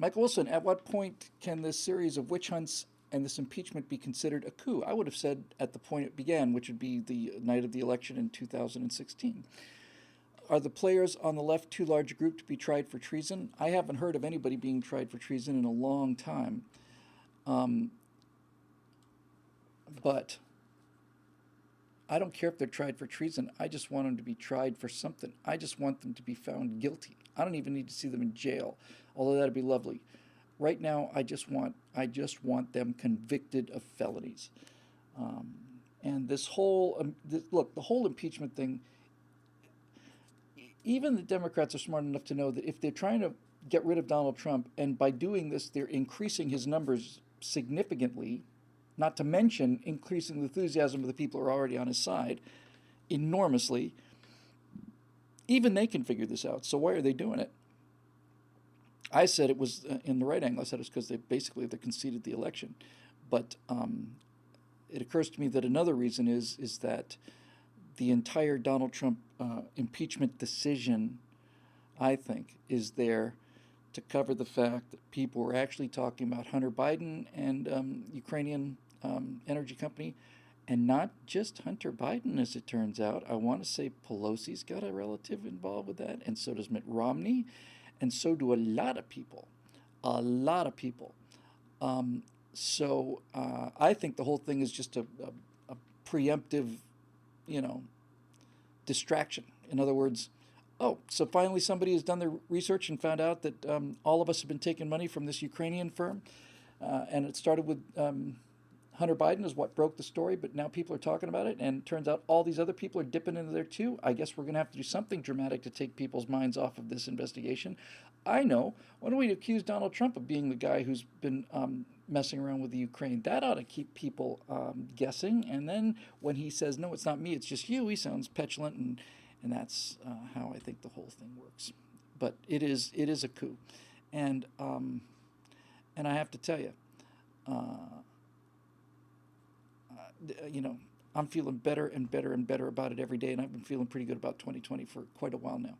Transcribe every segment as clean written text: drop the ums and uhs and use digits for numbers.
Michael Wilson, at what point can this series of witch hunts and this impeachment be considered a coup? I would have said at the point it began, which would be the night of the election in 2016. Are the players on the left too large a group to be tried for treason? I haven't heard of anybody being tried for treason in a long time. But I don't care if they're tried for treason. I just want them to be tried for something. I just want them to be found guilty. I don't even need to see them in jail, although that'd be lovely. Right now, I just want them convicted of felonies. And this whole look, the whole impeachment thing. Even the Democrats are smart enough to know that if they're trying to get rid of Donald Trump, and by doing this, they're increasing his numbers significantly, not to mention increasing the enthusiasm of the people who are already on his side enormously, even they can figure this out. So why are they doing it? I said it was in the right angle. I said it's because they conceded the election. But it occurs to me that another reason is that the entire Donald Trump impeachment decision, I think, is there to cover the fact that people were actually talking about Hunter Biden and Ukrainian energy company, and not just Hunter Biden, as it turns out. I want to say Pelosi's got a relative involved with that, and so does Mitt Romney, and so do a lot of people. A lot of people. So I think the whole thing is just a preemptive, distraction. In other words, oh, so finally somebody has done their research and found out that all of us have been taking money from this Ukrainian firm, and it started with Hunter Biden is what broke the story, but now people are talking about it, and it turns out all these other people are dipping into there too. I guess we're going to have to do something dramatic to take people's minds off of this investigation. I know. Why don't we accuse Donald Trump of being the guy who's been messing around with the Ukraine? That ought to keep people guessing. And then when he says, no, it's not me, it's just you, he sounds petulant, and that's how I think the whole thing works. But it is a coup. And I have to tell you, I'm feeling better and better and better about it every day, and I've been feeling pretty good about 2020 for quite a while now.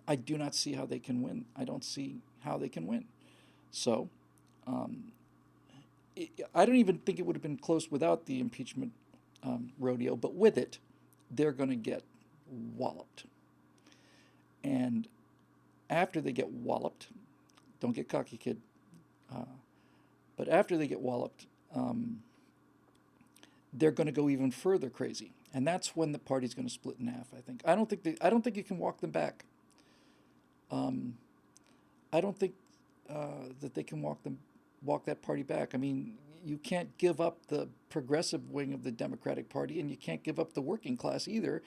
I do not see how they can win. I don't see how they can win. So I don't even think it would have been close without the impeachment rodeo, but with it, they're going to get walloped. And after they get walloped, don't get cocky, kid, but after they get walloped, they're going to go even further crazy, and that's when the party's going to split in half. I think. I don't think you can walk them back. I don't think that they can walk that party back. I mean, you can't give up the progressive wing of the Democratic Party, and you can't give up the working class either.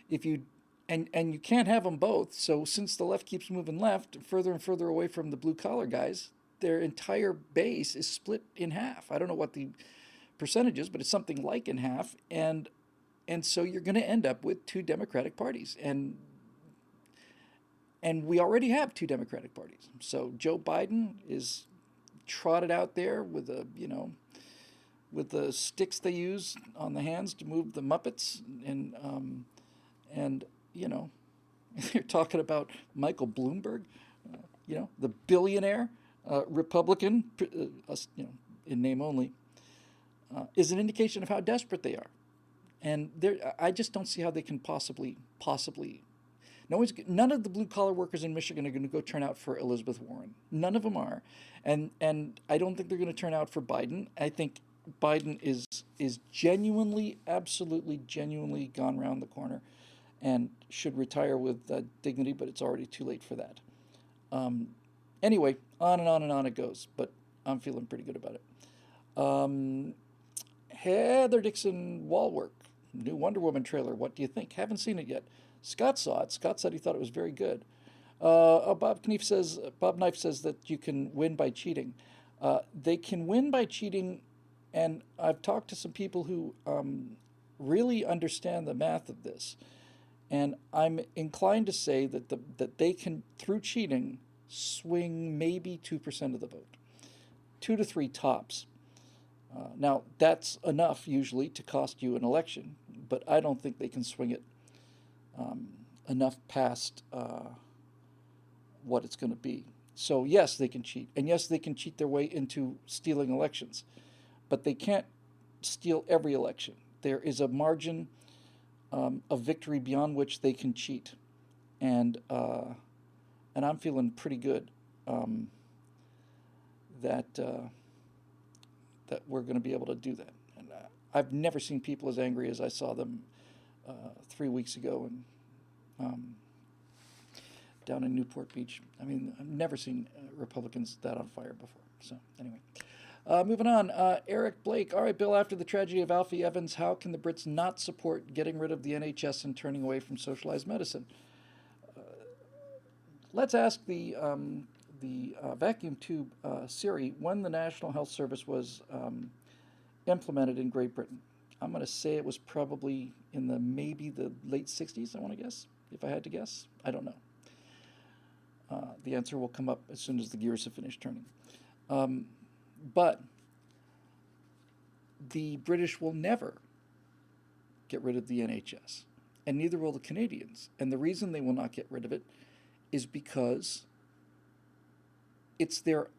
If you and you can't have them both. So since the left keeps moving left, further and further away from the blue collar guys, their entire base is split in half. I don't know what the percentages, but it's something like in half, and so you're going to end up with two Democratic parties, and we already have two Democratic parties. So Joe Biden is trotted out there with with the sticks they use on the hands to move the Muppets, and you're talking about Michael Bloomberg, the billionaire Republican, in name only. Is an indication of how desperate they are, and I just don't see how they can possibly. None of the blue collar workers in Michigan are going to go turn out for Elizabeth Warren. None of them are, and I don't think they're going to turn out for Biden. I think Biden is genuinely, absolutely, genuinely gone round the corner, and should retire with dignity. But it's already too late for that. Anyway, on and on and on it goes. But I'm feeling pretty good about it. Heather Dixon Wallwork, new Wonder Woman trailer. What do you think? Haven't seen it yet. Scott saw it. Scott said he thought it was very good. Bob Knife says that you can win by cheating. They can win by cheating, and I've talked to some people who really understand the math of this, and I'm inclined to say that they can, through cheating, swing maybe 2% of the vote, 2 to 3 tops. Now, that's enough usually to cost you an election, but I don't think they can swing it enough past what it's going to be. So yes, they can cheat, and yes, they can cheat their way into stealing elections, but they can't steal every election. There is a margin of victory beyond which they can cheat, and I'm feeling pretty good um, that that we're going to be able to do that. And I've never seen people as angry as I saw them 3 weeks ago, and um, down in Newport Beach. I mean, I've never seen Republicans that on fire before. So anyway. Moving on, Eric Blake. All right, Bill, after the tragedy of Alfie Evans, how can the Brits not support getting rid of the NHS and turning away from socialized medicine? Let's ask the vacuum tube Siri when the National Health Service was implemented in Great Britain. I'm going to say it was probably in maybe the late 60s, I want to guess, if I had to guess. I don't know. The answer will come up as soon as the gears have finished turning. But the British will never get rid of the NHS, and neither will the Canadians. And the reason they will not get rid of it is because it's their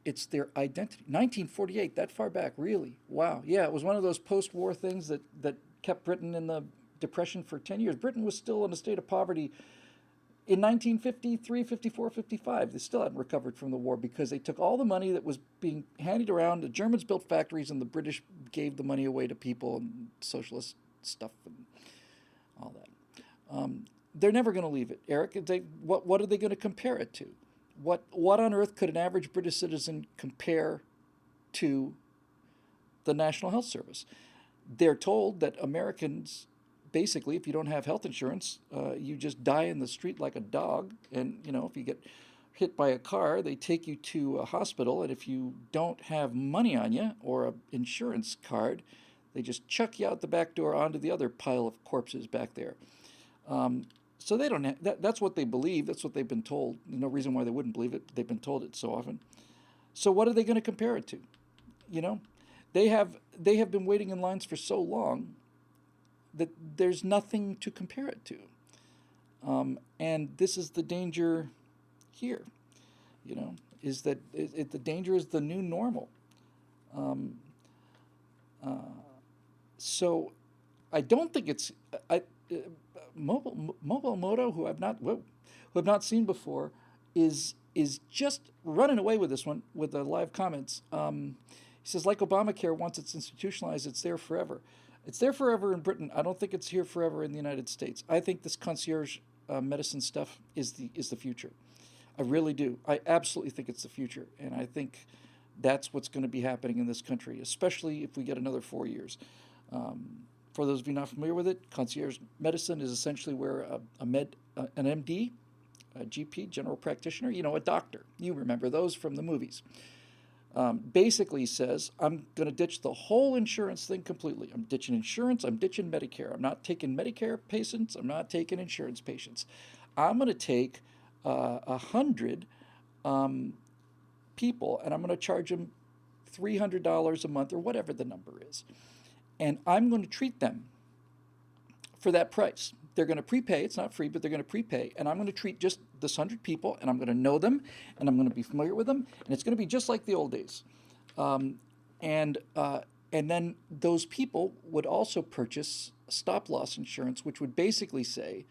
identity. 1948, that far back, really? Wow. Yeah, it was one of those post-war things that kept Britain in the Depression for 10 years. Britain was still in a state of poverty in 1953, 54, 55. They still hadn't recovered from the war because they took all the money that was being handed around. The Germans built factories and the British gave the money away to people and socialist stuff and all that. They're never going to leave it, Eric. What are they going to compare it to? What on earth could an average British citizen compare to the National Health Service? They're told that Americans, basically, if you don't have health insurance, you just die in the street like a dog. And, if you get hit by a car, they take you to a hospital. And if you don't have money on you or an insurance card, they just chuck you out the back door onto the other pile of corpses back there. So they don't have, that's what they believe. That's what they've been told. There's no reason why they wouldn't believe it. They've been told it so often. So what are they going to compare it to? They have been waiting in lines for so long that there's nothing to compare it to. And this is the danger here, is that the danger is the new normal. So I don't think it's Mobile Moto, who I've not seen before, is just running away with this one with the live comments. He says, like Obamacare, once it's institutionalized, it's there forever. It's there forever in Britain. I don't think it's here forever in the United States. I think this concierge medicine stuff is the future. I really do. I absolutely think it's the future, and I think that's what's going to be happening in this country, especially if we get another 4 years. For those of you not familiar with it, concierge medicine is essentially where an MD, a GP, general practitioner, a doctor, you remember those from the movies, basically says, I'm going to ditch the whole insurance thing completely. I'm ditching insurance. I'm ditching Medicare. I'm not taking Medicare patients. I'm not taking insurance patients. I'm going to take 100 people, and I'm going to charge them $300 a month or whatever the number is. And I'm going to treat them for that price. They're going to prepay. It's not free, but they're going to prepay. And I'm going to treat just this 100 people, and I'm going to know them, and I'm going to be familiar with them, and it's going to be just like the old days. And then those people would also purchase stop-loss insurance, which would basically say,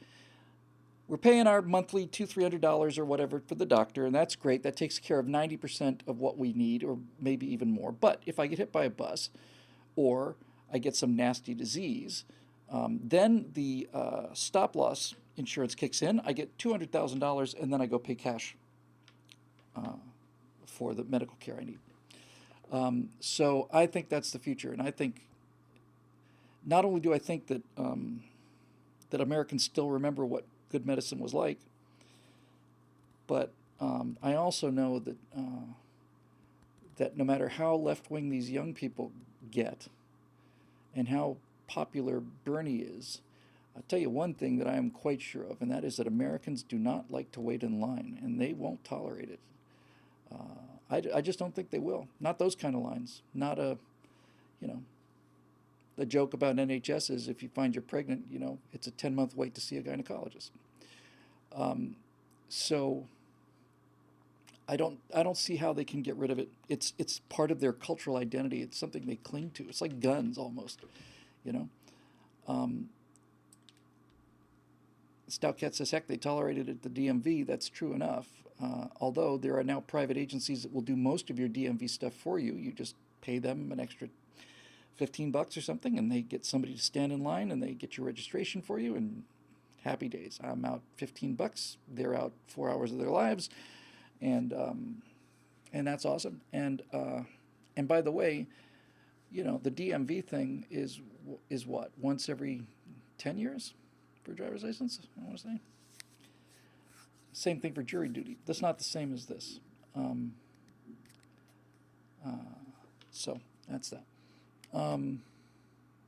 we're paying our monthly $200-300 or whatever for the doctor, and that's great. That takes care of 90% of what we need, or maybe even more. But if I get hit by a bus, or I get some nasty disease, then the stop-loss insurance kicks in. I get $200,000, and then I go pay cash for the medical care I need. So I think that's the future, and I think not only do I think that that Americans still remember what good medicine was like, but I also know that that no matter how left-wing these young people get, and how popular Bernie is, I'll tell you one thing that I am quite sure of, and that is that Americans do not like to wait in line, and they won't tolerate it. I just don't think they will. Not those kind of lines. Not the joke about NHS is if you find you're pregnant, it's a 10-month wait to see a gynecologist. So I don't see how they can get rid of it. It's part of their cultural identity. It's something they cling to. It's like guns almost, you know. Um, Stout says, heck, they tolerated it at the DMV. That's true enough. Although there are now private agencies that will do most of your DMV stuff for you. You just pay them an extra $15 or something, and they get somebody to stand in line, and they get your registration for you, and happy days. I'm out $15. They're out 4 hours of their lives, and that's awesome. And by the way, the DMV thing is what, once every 10 years for a driver's license, I want to say. Same thing for jury duty. That's not the same as this. Um, so that's that.